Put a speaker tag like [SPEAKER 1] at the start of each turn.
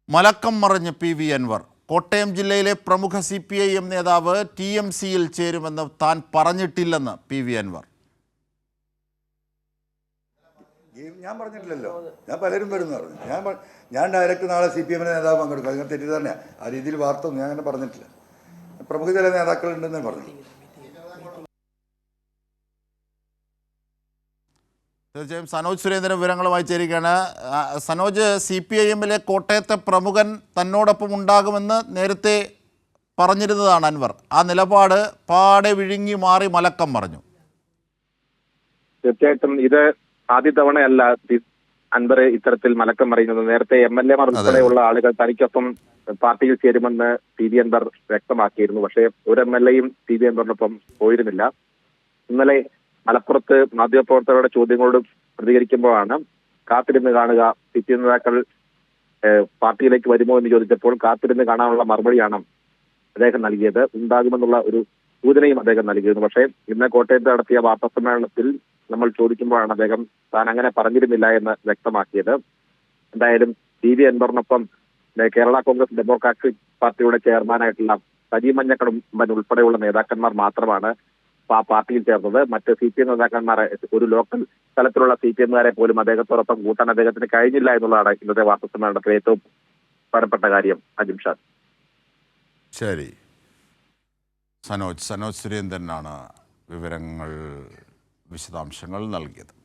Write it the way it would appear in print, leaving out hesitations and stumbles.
[SPEAKER 1] മലക്കം മറിഞ്ഞ് പി.വി. അൻവർ. കോട്ടയം ജില്ലയിലെ പ്രമുഖ CPIM നേതാവ് TMCയിൽ ചേരുമെന്ന് താൻ പറഞ്ഞിട്ടില്ലെന്ന് പി.വി. അൻവർ.
[SPEAKER 2] ഞാൻ പറഞ്ഞിട്ടില്ലല്ലോ. ഞാൻ പലരും വരുന്നു പറഞ്ഞു. ഞാൻ ഡയറക്റ്റ് നാളെ CPM നേതാവ് പങ്കെടുക്കും. അതിനെ തെറ്റിദ്ധാരണ ആ രീതിയിൽ വാർത്ത ഒന്നും ഞാൻ അങ്ങനെ പറഞ്ഞിട്ടില്ല. പ്രമുഖ ചില നേതാക്കളുണ്ടെന്നേ പറഞ്ഞു.
[SPEAKER 1] തീർച്ചയായും സനോജ് സുരേന്ദ്രൻ വിവരങ്ങളുമായി ചേരുകയാണ്. സനോജ്, CPIMലെ കോട്ടയത്തെ പ്രമുഖൻ തന്നോടൊപ്പം ഉണ്ടാകുമെന്ന് നേരത്തെ പറഞ്ഞിരുന്നതാണ് അൻവർ. ആ നിലപാട് പാടെ വിഴുങ്ങി മാറി മലക്കം മറിഞ്ഞു.
[SPEAKER 3] തീർച്ചയായിട്ടും ഇത് ആദ്യ തവണയല്ല അൻവർ ഇത്തരത്തിൽ മലക്കം മറിയുന്നത്. നേരത്തെ MLA മാർ ഉൾപ്പെടെയുള്ള ആളുകൾ തനിക്കൊപ്പം പാർട്ടിയിൽ ചേരുമെന്ന് പി.വി. അൻവർ വ്യക്തമാക്കിയിരുന്നു. പക്ഷേ ഒരു MLA-യും പി.വി. അൻവറിനൊപ്പം പോയിരുന്നില്ല. ഇന്നലെ മലപ്പുറത്ത് മാധ്യമപ്രവർത്തകരുടെ ചോദ്യങ്ങളോട് പ്രതികരിക്കുമ്പോഴാണ് കാത്തിരുന്ന് കാണുക, CPM നേതാക്കൾ പാർട്ടിയിലേക്ക് വരുമോ എന്ന് ചോദിച്ചപ്പോൾ കാത്തിരുന്ന് കാണാനുള്ള മറുപടിയാണ് അദ്ദേഹം നൽകിയത്. ഉണ്ടാകുമെന്നുള്ള ഒരു സൂചനയും അദ്ദേഹം നൽകിയിരുന്നു. പക്ഷേ ഇന്ന് കോട്ടയത്ത് നടത്തിയ വാർത്താസമ്മേളനത്തിൽ നമ്മൾ ചോദിക്കുമ്പോഴാണ് അദ്ദേഹം താൻ അങ്ങനെ പറഞ്ഞിരുന്നില്ല എന്ന് വ്യക്തമാക്കിയത്. എന്തായാലും പി.വി. അൻവറിനൊപ്പം കേരള കോൺഗ്രസ് ഡെമോക്രാറ്റിക് പാർട്ടിയുടെ ചെയർമാനായിട്ടുള്ള സജി മഞ്ഞക്കടമ്പൻ ഉൾപ്പെടെയുള്ള നേതാക്കന്മാർ മാത്രമാണ് പാർട്ടിയിൽ ചേർന്നത്. മറ്റ് CPM നേതാക്കന്മാരെ, ഒരു ലോക്കൽ തലത്തിലുള്ള CPM-കാരെ പോലും അദ്ദേഹത്തോടൊപ്പം കൂട്ടാൻ അദ്ദേഹത്തിന് കഴിഞ്ഞില്ല എന്നുള്ളതാണ് ഇന്നത്തെ വാർത്താസമ്മേളനത്തിലെ ഏറ്റവും പ്രധാനപ്പെട്ട കാര്യം. അജിംഷാദ്.
[SPEAKER 1] ശരി, സനോജ് സുരേന്ദ്രനാണ് വിശദാംശങ്ങൾ നൽകിയത്.